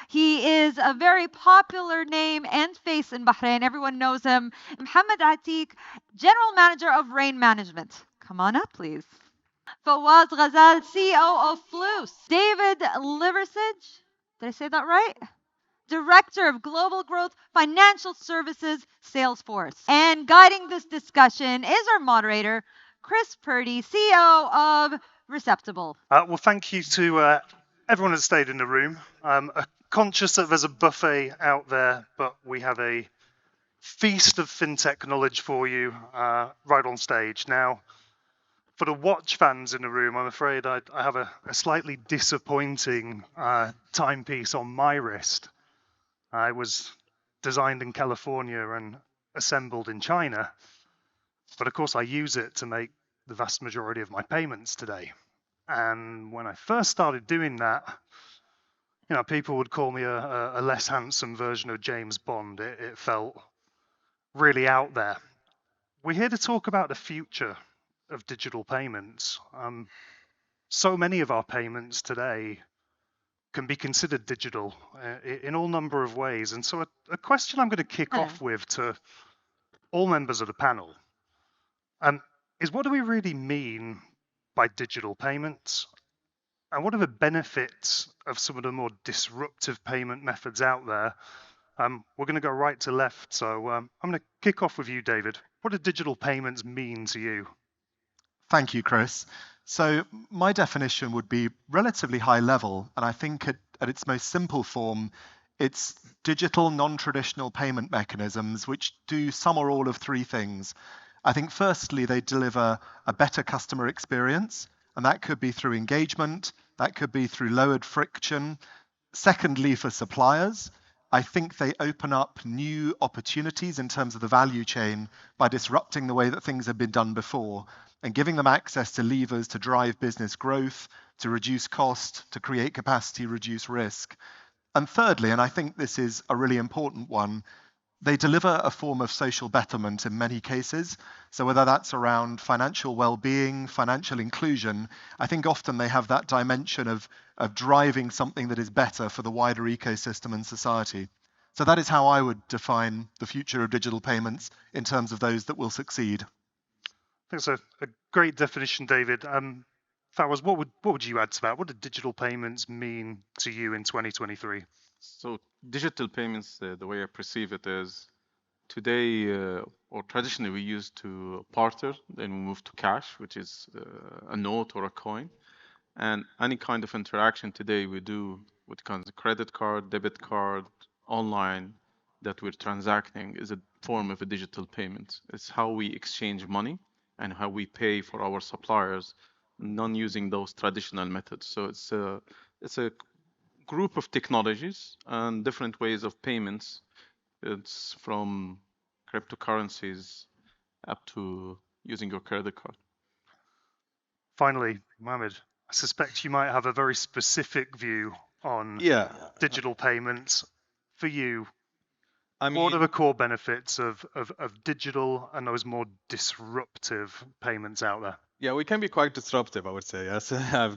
He is a very popular name and face in Bahrain. Everyone knows him. Mohamed Ateeq, General Manager of Rain Management. Come on up, please. Fawaz Ghazal, CEO of Flooss. David Liversidge, did I say that right? Director of Global Growth Financial Services, Salesforce. And guiding this discussion is our moderator, Chris Purdie, CEO of Receiptable. Well, thank you to everyone that stayed in the room. Conscious that there's a buffet out there, but we have a feast of fintech knowledge for you right on stage. Now, for the watch fans in the room, I'm afraid I have a slightly disappointing timepiece on my wrist. It was designed in California and assembled in China, but of course I use it to make the vast majority of my payments today. And when I first started doing that, people would call me a less handsome version of James Bond. It felt really out there. We're here to talk about the future of digital payments. So many of our payments today can be considered digital in all number of ways. And so a question I'm going to kick off with to all members of the panel is, what do we really mean by digital payments? And what are the benefits of some of the more disruptive payment methods out there? We're going to go right to left. So I'm going to kick off with you, David. What do digital payments mean to you? Thank you, Chris. So my definition would be relatively high level, and I think at its most simple form, it's digital non-traditional payment mechanisms which do some or all of three things. I think firstly, they deliver a better customer experience, and that could be through engagement, that could be through lowered friction. Secondly, for suppliers, I think they open up new opportunities in terms of the value chain by disrupting the way that things have been done before and giving them access to levers to drive business growth, to reduce cost, to create capacity, reduce risk. And thirdly, and I think this is a really important one, they deliver a form of social betterment in many cases. So whether that's around financial well-being, financial inclusion, I think often they have that dimension of driving something that is better for the wider ecosystem and society. So that is how I would define the future of digital payments in terms of those that will succeed. That's a great definition, David. Fawaz, what would you add to that? What do digital payments mean to you in 2023? So digital payments, the way I perceive it is, today or traditionally we used to barter, then we move to cash, which is a note or a coin. And any kind of interaction today we do with kind of credit card, debit card, online, that we're transacting is a form of a digital payment. It's how we exchange money and how we pay for our suppliers, non using those traditional methods. So it's a group of technologies and different ways of payments. It's from cryptocurrencies up to using your credit card. Finally, Mohamed, I suspect you might have a very specific view on digital payments. For you, what are the core benefits of digital and those more disruptive payments out there? Yeah, we can be quite disruptive, I would say, yes,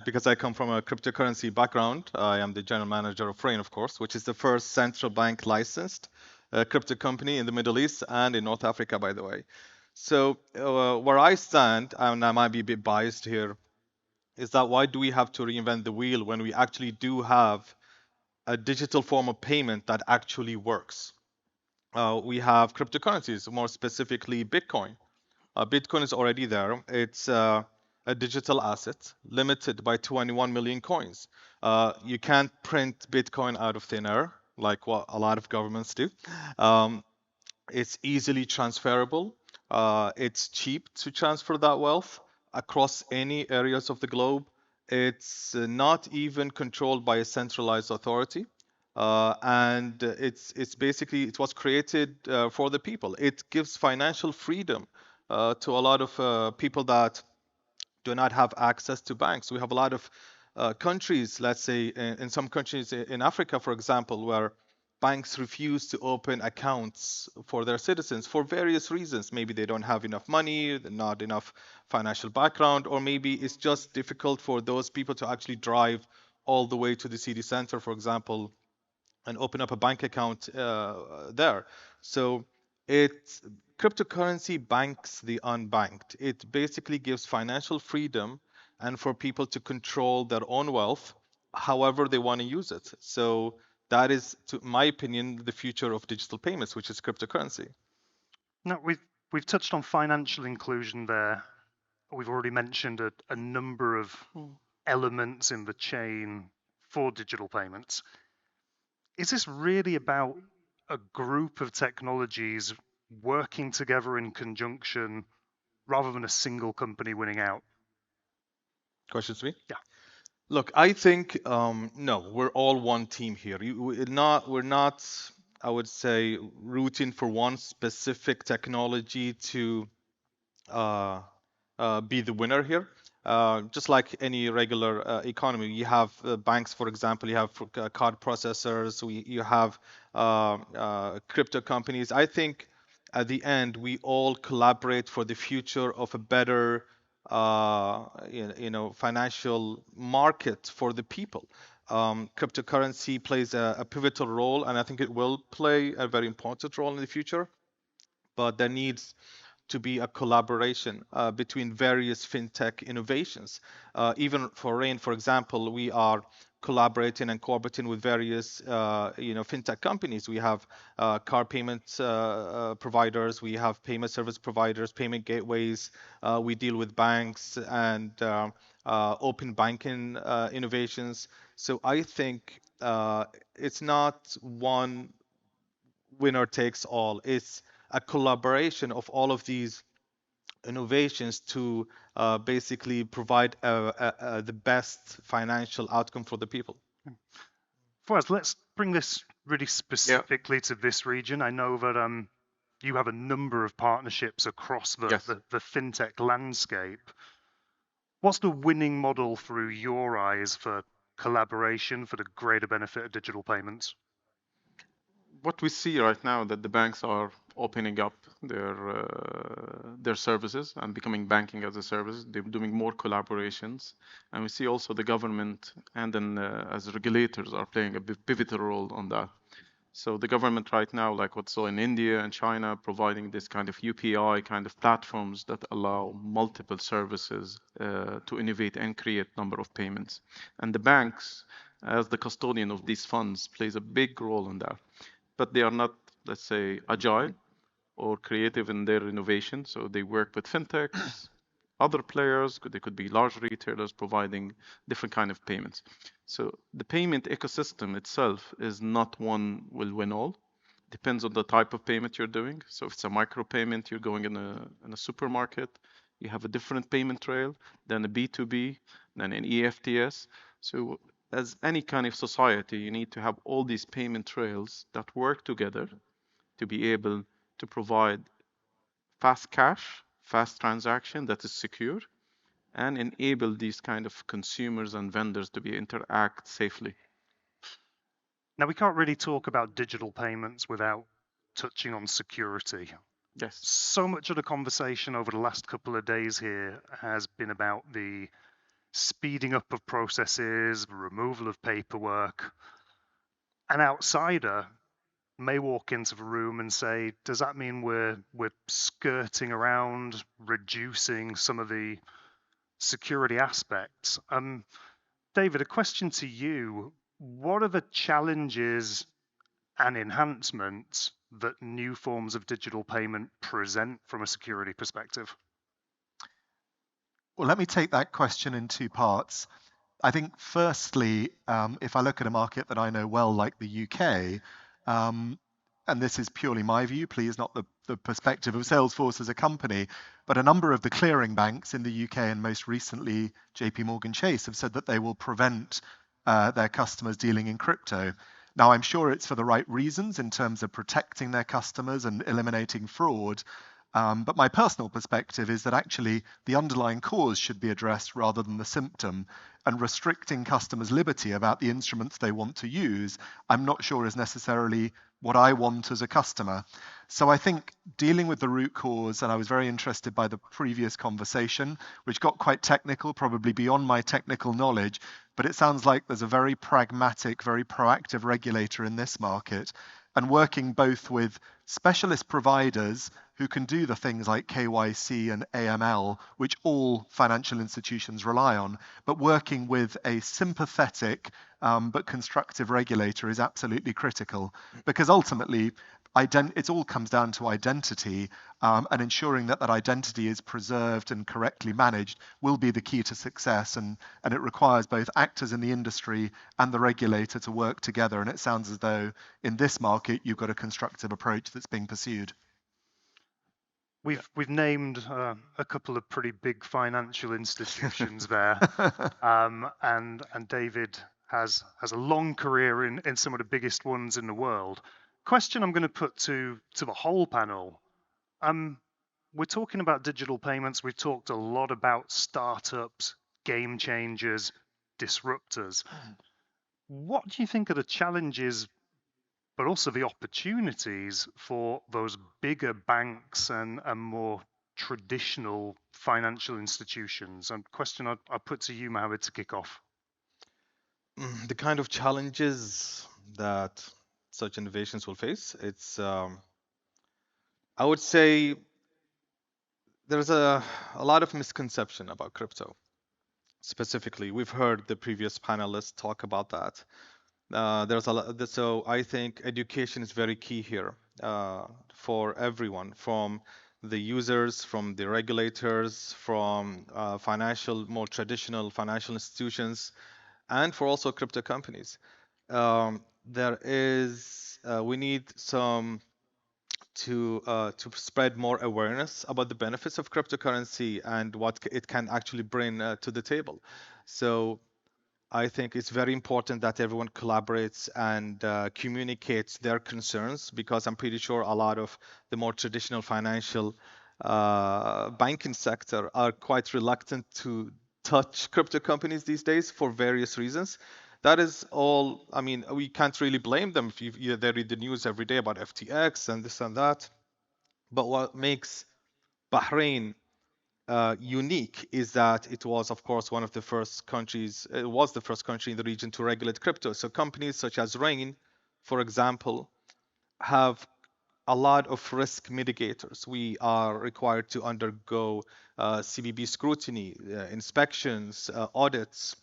because I come from a cryptocurrency background. I am the general manager of Rain, of course, which is the first central bank licensed crypto company in the Middle East and in North Africa, by the way. So where I stand, and I might be a bit biased here, is that why do we have to reinvent the wheel when we actually do have a digital form of payment that actually works? We have cryptocurrencies, more specifically Bitcoin. Bitcoin is already there. It's a digital asset limited by 21 million coins. You can't print Bitcoin out of thin air like what a lot of governments do. It's easily transferable. It's cheap to transfer that wealth across any areas of the globe. It's not even controlled by a centralized authority. And it was created for the people. It gives financial freedom to a lot of people that do not have access to banks. We have a lot of countries, let's say in some countries in Africa, for example, where banks refuse to open accounts for their citizens for various reasons. Maybe they don't have enough money, not enough financial background, or maybe it's just difficult for those people to actually drive all the way to the city center, for example, and open up a bank account there. So it cryptocurrency banks the unbanked. It basically gives financial freedom and for people to control their own wealth however they want to use it. So that is, to my opinion, the future of digital payments, which is cryptocurrency. Now, we've touched on financial inclusion there. We've already mentioned a number of elements in the chain for digital payments. Is this really about a group of technologies working together in conjunction rather than a single company winning out? Questions to me? Yeah. Look, I think no, we're all one team here. We're not, I would say, rooting for one specific technology to be the winner here. Just like any regular economy, you have banks, for example, you have card processors, you have crypto companies. I think at the end, we all collaborate for the future of a better financial market for the people. Cryptocurrency plays a pivotal role, and I think it will play a very important role in the future. But there needs to be a collaboration between various fintech innovations. Even for Rain, for example, we are collaborating and cooperating with various fintech companies. We have car payment providers, we have payment service providers, payment gateways. We deal with banks and open banking innovations. So I think it's not one winner takes all. It's a collaboration of all of these innovations to basically provide the best financial outcome for the people. Fawaz, let's bring this really specifically to this region. I know that you have a number of partnerships across the fintech landscape. What's the winning model through your eyes for collaboration for the greater benefit of digital payments? What we see right now that the banks are opening up their services and becoming banking as a service. They're doing more collaborations, and we see also the government and then as regulators are playing a pivotal role on that. So the government right now, like what's so in India and China, providing this kind of UPI kind of platforms that allow multiple services to innovate and create number of payments. And the banks, as the custodian of these funds, plays a big role in that. But they are not, let's say, agile or creative in their innovation. So they work with fintechs, other players, they could be large retailers providing different kind of payments. So the payment ecosystem itself is not one will win all. Depends on the type of payment you're doing. So if it's a micro payment, you're going in a supermarket, you have a different payment trail than a B2B, than an EFTS. So as any kind of society, you need to have all these payment trails that work together to be able to provide fast cash, fast transaction that is secure, and enable these kind of consumers and vendors to be interact safely. Now, we can't really talk about digital payments without touching on security. Yes. So much of the conversation over the last couple of days here has been about the speeding up of processes, removal of paperwork. An outsider may walk into the room and say, does that mean we're skirting around, reducing some of the security aspects? David, a question to you. What are the challenges and enhancements that new forms of digital payment present from a security perspective? Well, let me take that question in two parts. I think firstly, if I look at a market that I know well, like the UK, and this is purely my view, please, not the perspective of Salesforce as a company, but a number of the clearing banks in the UK and most recently JP Morgan Chase have said that they will prevent their customers dealing in crypto. Now, I'm sure it's for the right reasons in terms of protecting their customers and eliminating fraud, But my personal perspective is that actually the underlying cause should be addressed rather than the symptom, and restricting customers' liberty about the instruments they want to use, I'm not sure is necessarily what I want as a customer. So I think dealing with the root cause, and I was very interested by the previous conversation, which got quite technical, probably beyond my technical knowledge, but it sounds like there's a very pragmatic, very proactive regulator in this market, and working both with specialist providers who can do the things like KYC and AML, which all financial institutions rely on, but working with a sympathetic but constructive regulator is absolutely critical, because ultimately it all comes down to identity, and ensuring that that identity is preserved and correctly managed will be the key to success, and it requires both actors in the industry and the regulator to work together, and it sounds as though in this market you've got a constructive approach that's being pursued. We've named a couple of pretty big financial institutions there, and David has a long career in some of the biggest ones in the world. Question I'm going to put to the whole panel. We're talking about digital payments. We've talked a lot about startups, game changers, disruptors. What do you think are the challenges, but also the opportunities for those bigger banks and more traditional financial institutions? And question I put to you, Mohamed, to kick off. The kind of challenges that such innovations will face, it's I would say there's a lot of misconception about crypto. Specifically, we've heard the previous panelists talk about that. There's a lot, so I think education is very key here for everyone, from the users, from the regulators, from more traditional financial institutions, and for also crypto companies. We need to spread more awareness about the benefits of cryptocurrency and what it can actually bring to the table. So I think it's very important that everyone collaborates and communicates their concerns, because I'm pretty sure a lot of the more traditional financial banking sector are quite reluctant to touch crypto companies these days for various reasons. That is all. I mean, we can't really blame them if they read the news every day about FTX and this and that. But what makes Bahrain unique is that it was, of course, one of the first countries. It was the first country in the region to regulate crypto. So companies such as Rain, for example, have a lot of risk mitigators. We are required to undergo CBB scrutiny, inspections, audits.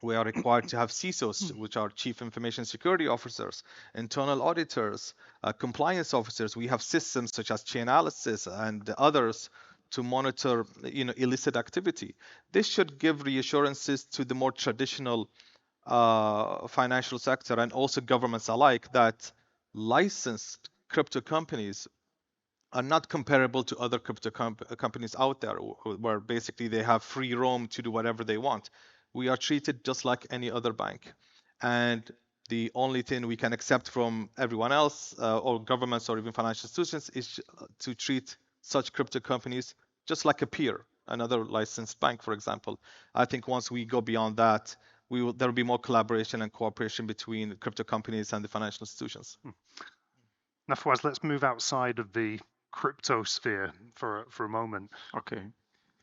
We are required to have CISOs, which are Chief Information Security Officers, internal auditors, compliance officers. We have systems such as Chainalysis and others to monitor, illicit activity. This should give reassurances to the more traditional financial sector and also governments alike that licensed crypto companies are not comparable to other crypto companies out there, where basically they have free roam to do whatever they want. We are treated just like any other bank, and the only thing we can accept from everyone else, or governments or even financial institutions, is to treat such crypto companies just like a peer, another licensed bank, for example. I think once we go beyond that, there will be more collaboration and cooperation between crypto companies and the financial institutions. Now, Fawaz, let's move outside of the crypto sphere for a moment. Okay.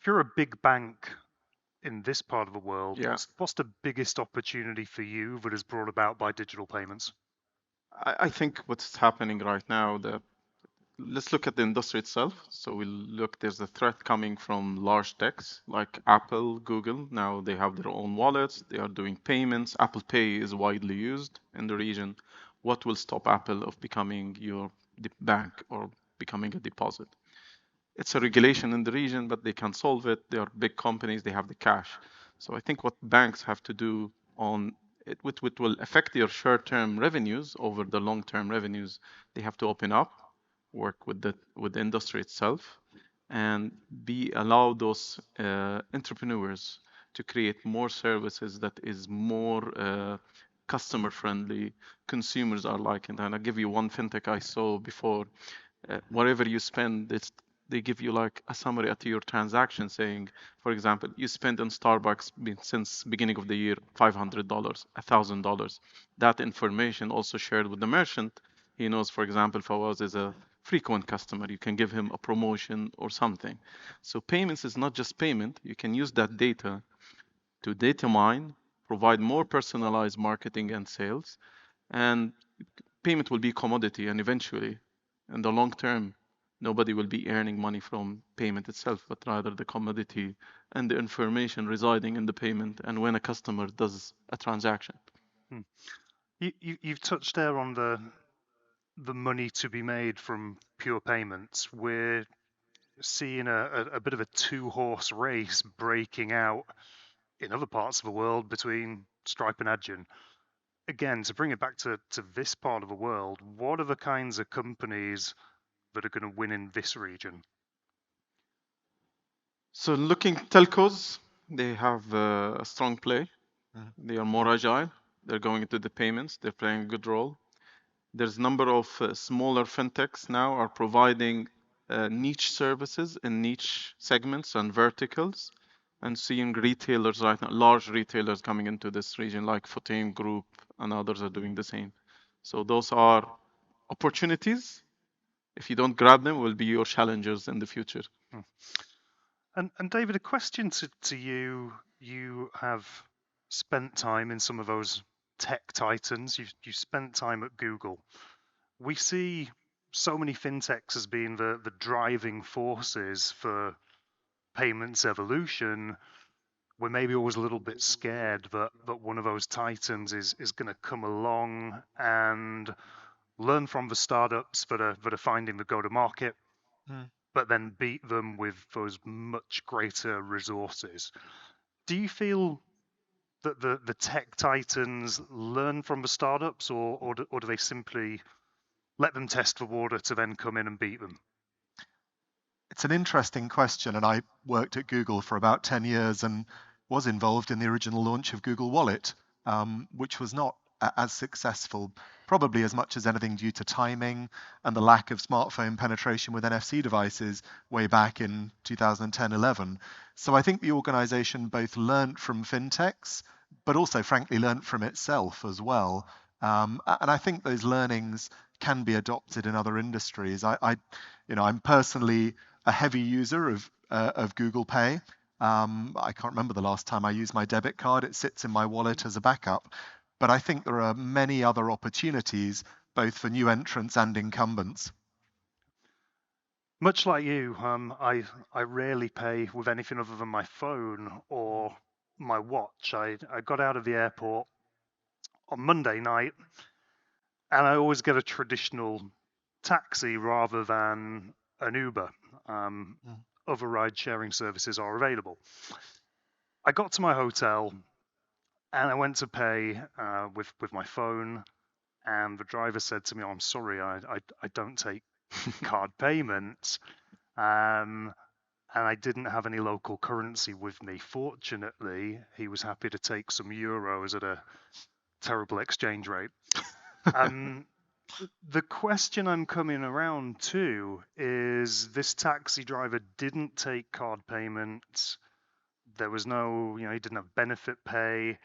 If you're a big bank in this part of the world, Yeah. what's the biggest opportunity for you that is brought about by digital payments? I think what's happening right now, let's look at the industry itself. So there's a threat coming from large techs like Apple, Google. Now they have their own wallets. They are doing payments. Apple Pay is widely used in the region. What will stop Apple of becoming your bank or becoming a deposit? It's a regulation in the region, but they can solve it. They are big companies. They have the cash. So I think what banks have to do which will affect their short-term revenues over the long-term revenues, they have to open up, work with the industry itself, and allow those entrepreneurs to create more services that is more customer friendly, consumers are liking. And I'll give you one fintech I saw before. Whatever you spend, they give you like a summary at your transaction saying, for example, you spent on Starbucks since beginning of the year $500, $1,000. That information also shared with the merchant. He knows, for example, Fawaz is a frequent customer. You can give him a promotion or something. So payments is not just payment. You can use that data to data mine, provide more personalized marketing and sales, and payment will be commodity, and eventually, in the long term, nobody will be earning money from payment itself, but rather the commodity and the information residing in the payment and when a customer does a transaction. Hmm. You've touched there on the money to be made from pure payments. We're seeing a bit of a two-horse race breaking out in other parts of the world between Stripe and Adyen. Again, to bring it back to this part of the world, what are the kinds of companies that are going to win in this region? So looking telcos, they have a strong play. They are more agile. They're going into the payments. They're playing a good role. There's a number of smaller fintechs now are providing niche services in niche segments and verticals, and seeing retailers right now, large retailers coming into this region like Fotain Group and others are doing the same. So those are opportunities. If you don't grab them, will be your challengers in the future. And David, a question to you. You have spent time in some of those tech titans. You've spent time at Google. We see so many fintechs as being the driving forces for payments evolution. We're maybe always a little bit scared that one of those titans is going to come along and learn from the startups that are finding the go-to-market, but then beat them with those much greater resources. Do you feel that the tech titans learn from the startups, or do they simply let them test the water to then come in and beat them? It's an interesting question, and I worked at Google for about 10 years and was involved in the original launch of Google Wallet, which was not as successful, probably as much as anything due to timing and the lack of smartphone penetration with NFC devices way back in 2010-11. So I think the organization both learned from fintechs, but also frankly learned from itself as well. And I think those learnings can be adopted in other industries. I'm personally a heavy user of Google Pay. I can't remember the last time I used my debit card. It sits in my wallet as a backup. But I think there are many other opportunities, both for new entrants and incumbents. Much like you, I rarely pay with anything other than my phone or my watch. I got out of the airport on Monday night, and I always get a traditional taxi rather than an Uber. Other ride-sharing services are available. I got to my hotel, and I went to pay with my phone, and the driver said to me, "Oh, I'm sorry, I don't take card payments." And I didn't have any local currency with me. Fortunately, he was happy to take some euros at a terrible exchange rate. The question I'm coming around to is this taxi driver didn't take card payments. There was no, he didn't have benefit pay.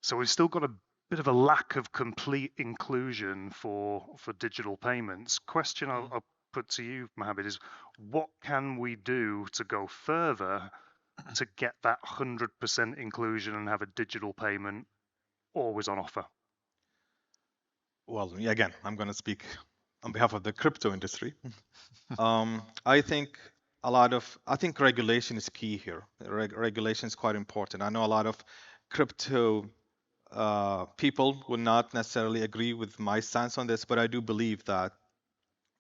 So we've still got a bit of a lack of complete inclusion for digital payments. Question I'll put to you, Mohamed, is what can we do to go further to get that 100% inclusion and have a digital payment always on offer? Well, again, I'm going to speak on behalf of the crypto industry. I think regulation is key here. Regulation is quite important. I know a lot of crypto people would not necessarily agree with my stance on this, but I do believe that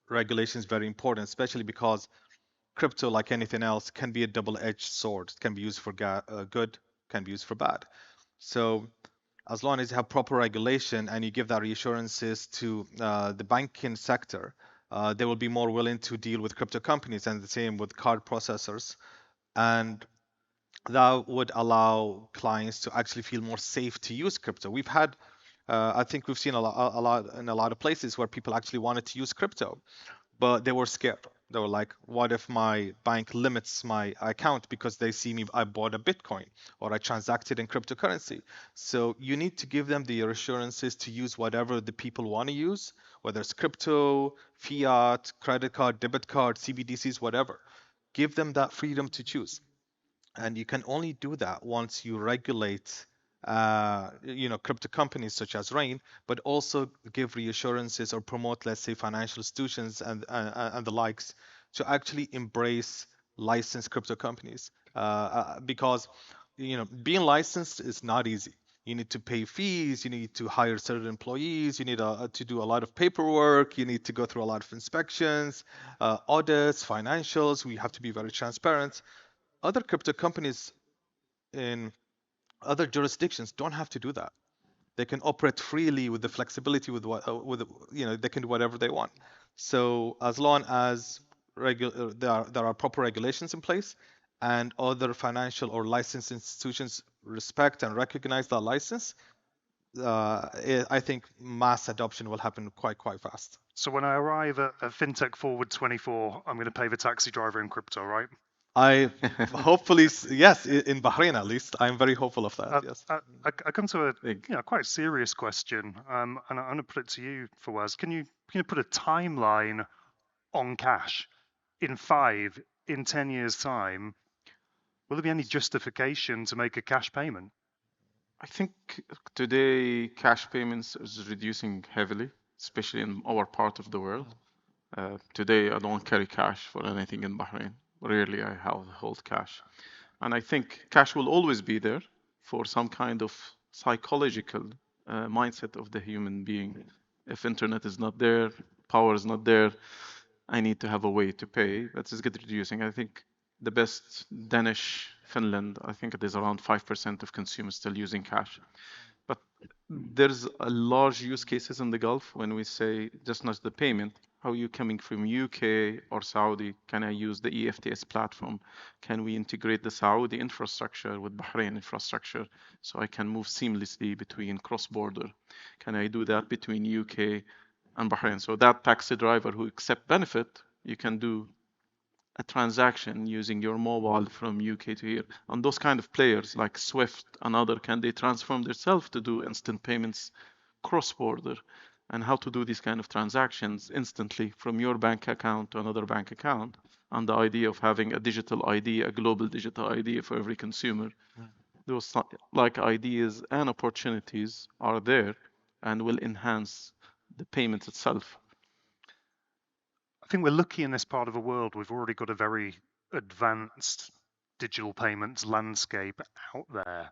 regulation is very important, especially because crypto, like anything else, can be a double-edged sword. It can be used for good, can be used for bad. So as long as you have proper regulation and you give that reassurances to the banking sector, they will be more willing to deal with crypto companies, and the same with card processors. And that would allow clients to actually feel more safe to use crypto. We've had, I think we've seen a lot in a lot of places where people actually wanted to use crypto, but they were scared. They were like, what if my bank limits my account because they see me, I bought a Bitcoin or I transacted in cryptocurrency? So you need to give them the assurances to use whatever the people want to use, whether it's crypto, fiat, credit card, debit card, CBDCs, whatever. Give them that freedom to choose. And you can only do that once you regulate crypto companies such as Rain, but also give reassurances or promote, let's say, financial institutions and the likes to actually embrace licensed crypto companies, because being licensed is not easy. You need to pay fees, you need to hire certain employees, you need to do a lot of paperwork, you need to go through a lot of inspections, audits, financials. We have to be very transparent. Other crypto companies in other jurisdictions don't have to do that. They can operate freely with the flexibility they can do whatever they want. So as long as there are proper regulations in place and other financial or licensed institutions respect and recognize that license, I think mass adoption will happen quite fast. So when I arrive at Fintech Forward 24, I'm going to pay the taxi driver in crypto, right? I hopefully yes, in Bahrain at least. I'm very hopeful of that. Yes. I come to a quite serious question, and I'm going to put it to you, Fawaz. Can you put a timeline on cash in 5, in 10 years' time? Will there be any justification to make a cash payment? I think today cash payments is reducing heavily, especially in our part of the world. Today I don't carry cash for anything in Bahrain. Rarely I hold cash. And I think cash will always be there for some kind of psychological mindset of the human being. If internet is not there, power is not there, I need to have a way to pay. That is get reducing. I think the best Danish, Finland, I think it is around 5% of consumers still using cash. But there's a large use cases in the Gulf when we say just not the payment. How are you coming from UK or Saudi? Can I use the EFTS platform? Can we integrate the Saudi infrastructure with Bahrain infrastructure so I can move seamlessly between cross-border? Can I do that between UK and Bahrain? So that taxi driver who accept benefit, you can do a transaction using your mobile from UK to here. And those kind of players like Swift and other, can they transform themselves to do instant payments cross-border? And how to do these kind of transactions instantly from your bank account to another bank account. And the idea of having a digital ID, a global digital ID for every consumer. Those like ideas and opportunities are there and will enhance the payment itself. I think we're lucky in this part of the world. We've already got a very advanced digital payments landscape out there.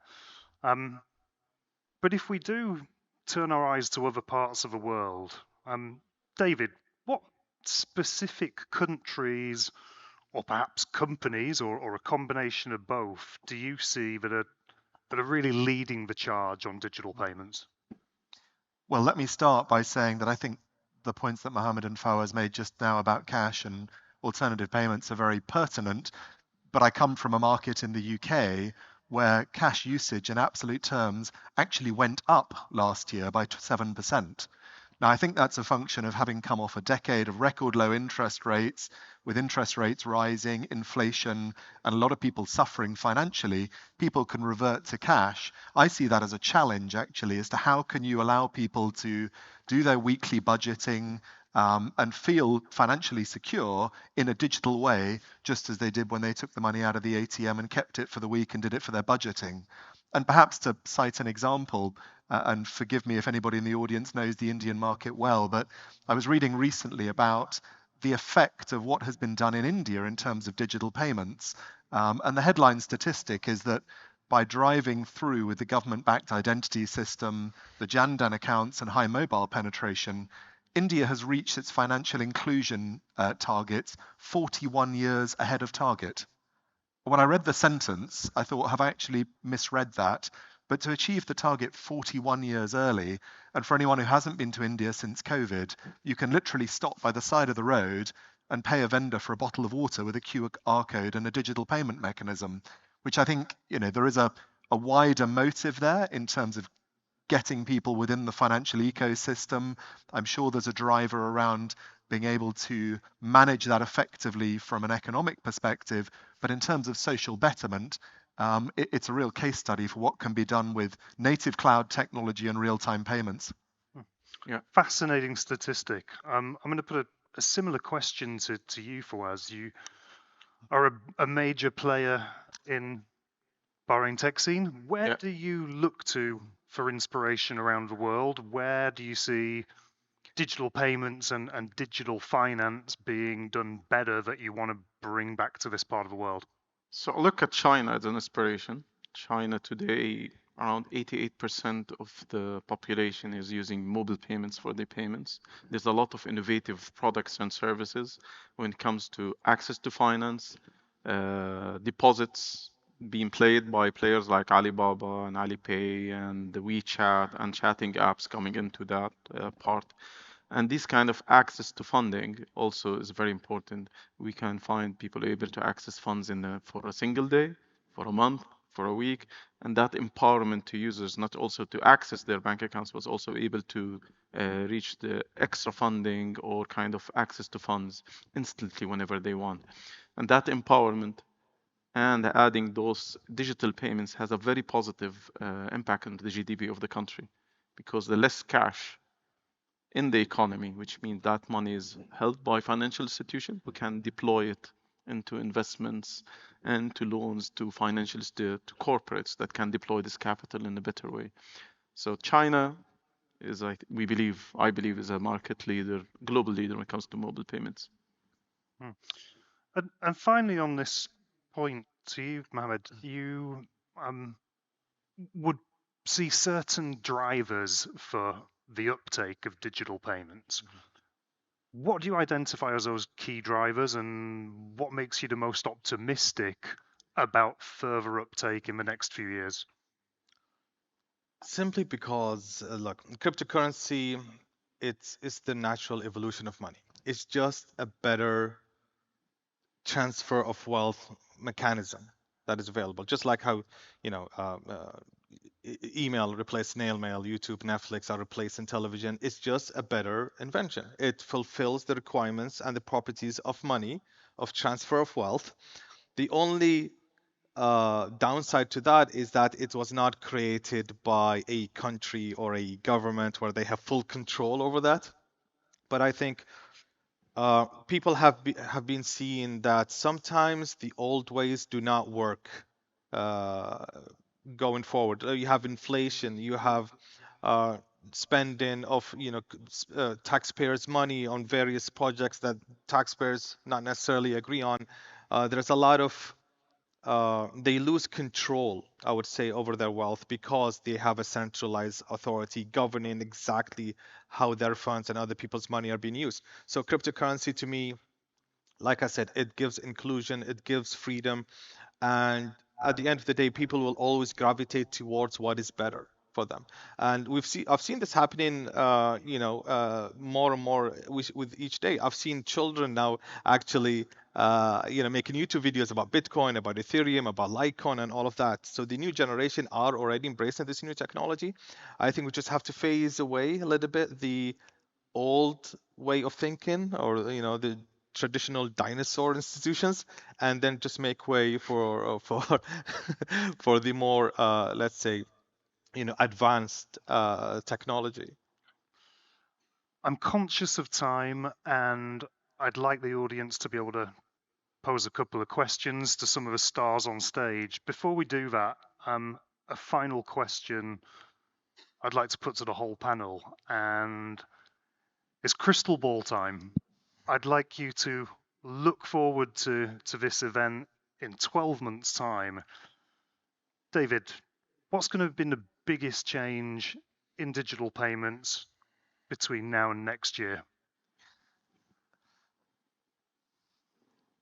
But if we do turn our eyes to other parts of the world, David, what specific countries or perhaps companies or a combination of both do you see that are really leading the charge on digital payments? Well, let me start by saying that I think the points that Mohamed and Fawaz made just now about cash and alternative payments are very pertinent, but I come from a market in the UK where cash usage in absolute terms actually went up last year by 7%. Now, I think that's a function of having come off a decade of record low interest rates, with interest rates rising, inflation, and a lot of people suffering financially. People can revert to cash. I see that as a challenge, actually, as to how can you allow people to do their weekly budgeting and feel financially secure in a digital way, just as they did when they took the money out of the ATM and kept it for the week and did it for their budgeting. And perhaps to cite an example, and forgive me if anybody in the audience knows the Indian market well, but I was reading recently about the effect of what has been done in India in terms of digital payments. And the headline statistic is that by driving through with the government-backed identity system, the Jan Dhan accounts and high mobile penetration, India has reached its financial inclusion targets 41 years ahead of target. When I read the sentence, I thought, have I actually misread that? But to achieve the target 41 years early, and for anyone who hasn't been to India since COVID, you can literally stop by the side of the road and pay a vendor for a bottle of water with a QR code and a digital payment mechanism, which I think, there is a wider motive there in terms of getting people within the financial ecosystem. I'm sure there's a driver around being able to manage that effectively from an economic perspective. But in terms of social betterment, it's a real case study for what can be done with native cloud technology and real-time payments. Yeah, fascinating statistic. I'm going to put a similar question to you, Fawaz. You are a major player in Bahrain tech scene. Where do you look to for inspiration around the world? Where do you see digital payments and digital finance being done better that you want to bring back to this part of the world? So I look at China as an inspiration. China today, around 88% of the population is using mobile payments for their payments. There's a lot of innovative products and services when it comes to access to finance, deposits being played by players like Alibaba and Alipay and the WeChat and chatting apps coming into that part. And this kind of access to funding also is very important. We can find people able to access funds for a single day, for a month, for a week, and that empowerment to users, not also to access their bank accounts, but also able to reach the extra funding or kind of access to funds instantly whenever they want. And that empowerment and adding those digital payments has a very positive impact on the GDP of the country, because the less cash in the economy, which means that money is held by financial institutions who can deploy it into investments and to loans to to corporates that can deploy this capital in a better way. So China is, I believe, is a market leader, global leader when it comes to mobile payments. And finally, on this point to you, Mohamed, you would see certain drivers for the uptake of digital payments. What do you identify as those key drivers, and what makes you the most optimistic about further uptake in the next few years? Simply because, look, cryptocurrency, it's the natural evolution of money. It's just a better transfer of wealth mechanism that is available. Just like how, you know, email replaced snail mail, YouTube, Netflix are replacing television. It's just a better invention. It fulfills the requirements and the properties of money, of transfer of wealth. The only downside to that is that it was not created by a country or a government where they have full control over that. But I think people have been seeing that sometimes the old ways do not work going forward. You have inflation, you have spending of taxpayers' money on various projects that taxpayers not necessarily agree on. There's a lot of they lose control, I would say, over their wealth because they have a centralized authority governing exactly how their funds and other people's money are being used. So cryptocurrency to me, like I said, it gives inclusion, it gives freedom, and at the end of the day, people will always gravitate towards what is better for them. And I've seen this happening, more and more with each day. I've seen children now actually, making YouTube videos about Bitcoin, about Ethereum, about Litecoin, and all of that. So the new generation are already embracing this new technology. I think we just have to phase away a little bit the old way of thinking, or the traditional dinosaur institutions, and then just make way for for the more let's say advanced technology. I'm conscious of time, and I'd like the audience to be able to pose a couple of questions to some of the stars on stage. Before we do that, a final question I'd like to put to the whole panel, and it's crystal ball time. I'd like you to look forward to this event in 12 months' time. David, what's going to have been the biggest change in digital payments between now and next year?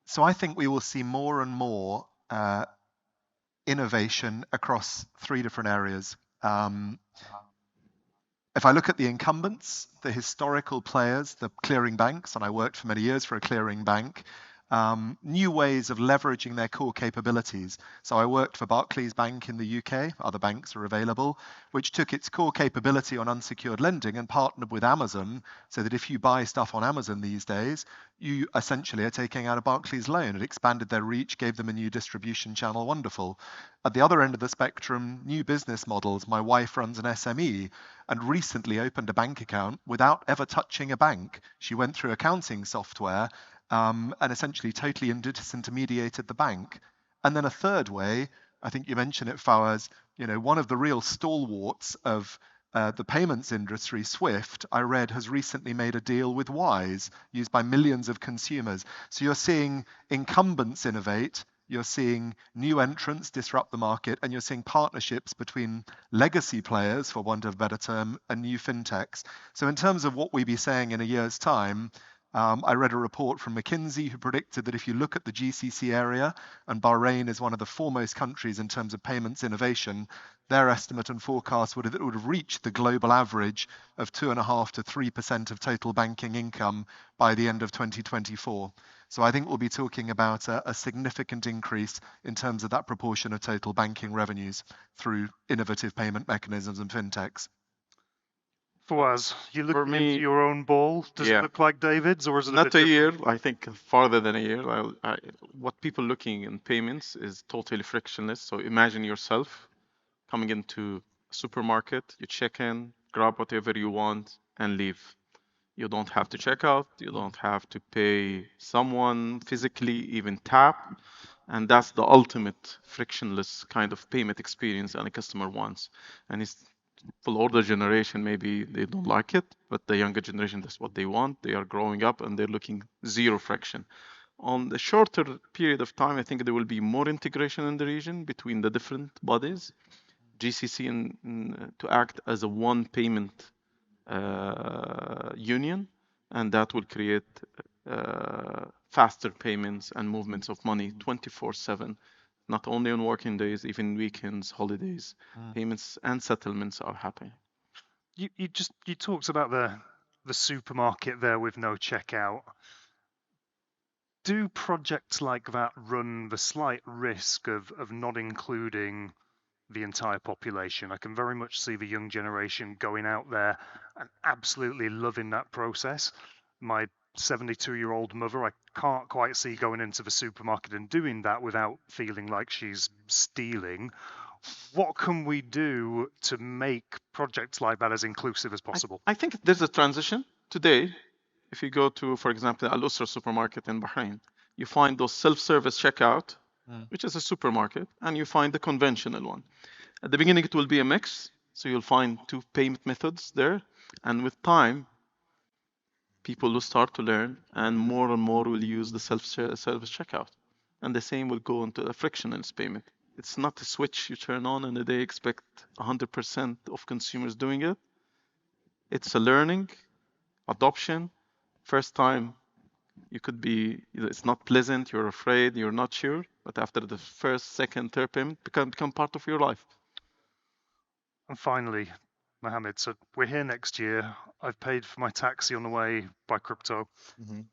So I think we will see more and more innovation across three different areas. If I look at the incumbents, the historical players, the clearing banks, and I worked for many years for a clearing bank, new ways of leveraging their core capabilities. So I worked for Barclays Bank in the UK, other banks are available, which took its core capability on unsecured lending and partnered with Amazon so that if you buy stuff on Amazon these days, you essentially are taking out a Barclays loan. It expanded their reach, gave them a new distribution channel, wonderful. At the other end of the spectrum, new business models. My wife runs an SME and recently opened a bank account without ever touching a bank. She went through accounting software and essentially totally disintermediated the bank. And then a third way, I think you mentioned it, Fawaz, one of the real stalwarts of the payments industry, Swift, I read, has recently made a deal with Wise, used by millions of consumers. So you're seeing incumbents innovate, you're seeing new entrants disrupt the market, and you're seeing partnerships between legacy players, for want of a better term, and new fintechs. So in terms of what we be saying in a year's time, I read a report from McKinsey who predicted that if you look at the GCC area, and Bahrain is one of the foremost countries in terms of payments innovation, their estimate and forecast would have reached the global average of 2.5% to 3% of total banking income by the end of 2024. So I think we'll be talking about a significant increase in terms of that proportion of total banking revenues through innovative payment mechanisms and fintechs. Fawaz, you For looking into me, your own ball? Does it look like David's, or is it a not bit a year. different? I think farther than a year. What people looking in payments is totally frictionless. So imagine yourself coming into a supermarket, you check in, grab whatever you want, and leave. You don't have to check out. You don't have to pay someone physically, even tap. And that's the ultimate frictionless kind of payment experience and a customer wants. And it's for older generation, maybe they don't like it, but the younger generation, that's what they want. They are growing up and they're looking zero friction. On the shorter period of time, I think there will be more integration in the region between the different bodies. GCC to act as a one payment union, and that will create faster payments and movements of money 24/7, not only on working days, even weekends, holidays. Payments and settlements are happening. You talked about the supermarket there with no checkout. Do projects like that run the slight risk of not including the entire population? I can very much see the young generation going out there and absolutely loving that process. My 72-year-old mother, I can't quite see going into the supermarket and doing that without feeling like she's stealing. What can we do to make projects like that as inclusive as possible? I think there's a transition today. If you go to, for example, Al Usra supermarket in Bahrain, you find those self-service checkout, which is a supermarket, and you find the conventional one. At the beginning, it will be a mix, so you'll find two payment methods there, and with time, people will start to learn, and more will use the self-service checkout, and the same will go into a frictionless payment. It's not a switch you turn on and they expect 100% of consumers doing it. It's a learning, adoption. First time, you could be, it's not pleasant, you're afraid, you're not sure, but after the first, second, third payment, become part of your life. And finally, Mohamed, so we're here next year. I've paid for my taxi on the way by crypto.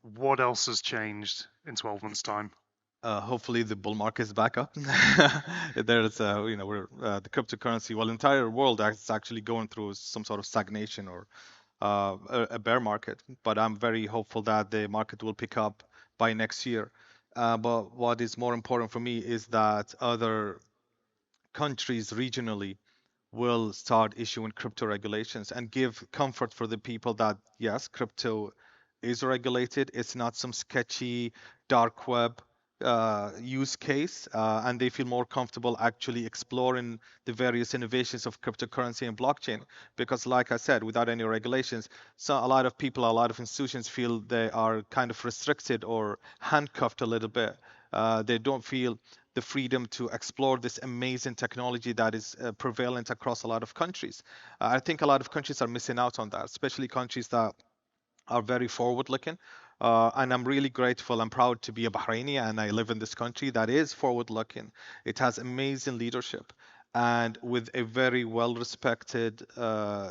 What else has changed in 12 months' time? Hopefully the bull market is back up. There's, we're the cryptocurrency, well, the entire world is actually going through some sort of stagnation or a bear market. But I'm very hopeful that the market will pick up by next year. But what is more important for me is that other countries regionally will start issuing crypto regulations and give comfort for the people that yes, crypto is regulated. It's not some sketchy dark web use case, and they feel more comfortable actually exploring the various innovations of cryptocurrency and blockchain. Because, like I said, without any regulations, so a lot of people, a lot of institutions feel they are kind of restricted or handcuffed a little bit. They don't feel the freedom to explore this amazing technology that is prevalent across a lot of countries. I think a lot of countries are missing out on that, especially countries that are very forward looking. And I'm really grateful and proud to be a Bahraini and I live in this country that is forward looking. It has amazing leadership. and with a very well-respected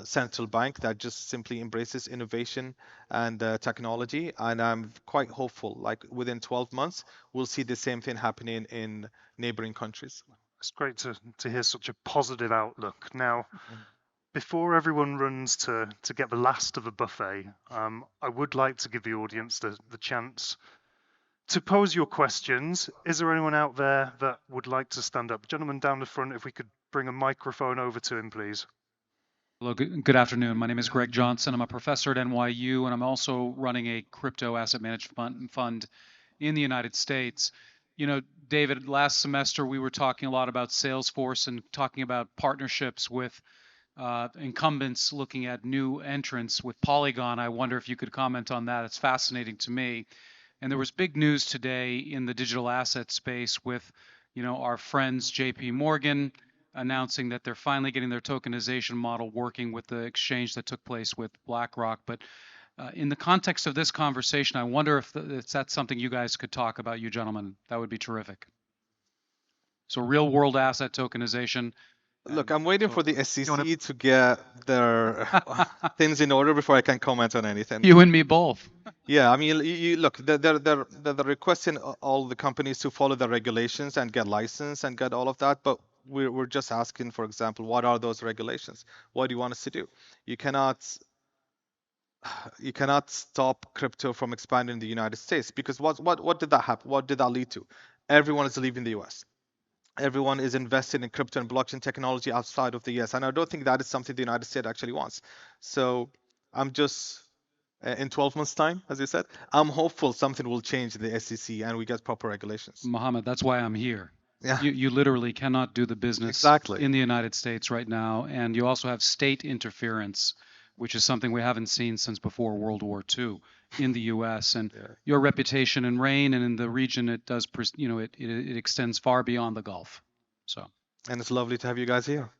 central bank that just simply embraces innovation and technology. And I'm quite hopeful, like within 12 months, we'll see the same thing happening in neighboring countries. It's great to hear such a positive outlook. Now, before everyone runs to get the last of the buffet, I would like to give the audience the chance to pose your questions. Is there anyone out there that would like to stand up? Gentleman down the front, if we could bring a microphone over to him, please. Hello, good afternoon. My name is Greg Johnson. I'm a professor at NYU, and I'm also running a crypto asset management fund in the United States. You know, David, last semester we were talking a lot about Salesforce and talking about partnerships with incumbents looking at new entrants with Polygon. I wonder if you could comment on that. It's fascinating to me. And there was big news today in the digital asset space with, you know, our friends JP Morgan announcing that they're finally getting their tokenization model working with the exchange that took place with BlackRock. But in the context of this conversation, I wonder if that's something you guys could talk about, you gentlemen. That would be terrific. So real world asset tokenization. Look, I'm waiting for the SEC to get their things in order before I can comment on anything. You and me both. Yeah, I mean, look, they're requesting all the companies to follow the regulations and get licensed and get all of that, but we're just asking, for example, what are those regulations? What do you want us to do? You cannot stop crypto from expanding in the United States, because what did that happen? What did that lead to? Everyone is leaving the US. Everyone is invested in crypto and blockchain technology outside of the US, and I don't think that is something the United States actually wants. So I'm just in 12 months' time, as you said, I'm hopeful something will change in the SEC and we get proper regulations. Mohamed, that's why I'm here. Yeah. You literally cannot do the business Exactly. in the United States right now, and you also have state interference, which is something we haven't seen since before World War II in the U.S. And your reputation in RAIN and in the region, it does, you know, it extends far beyond the Gulf. So. And it's lovely to have you guys here.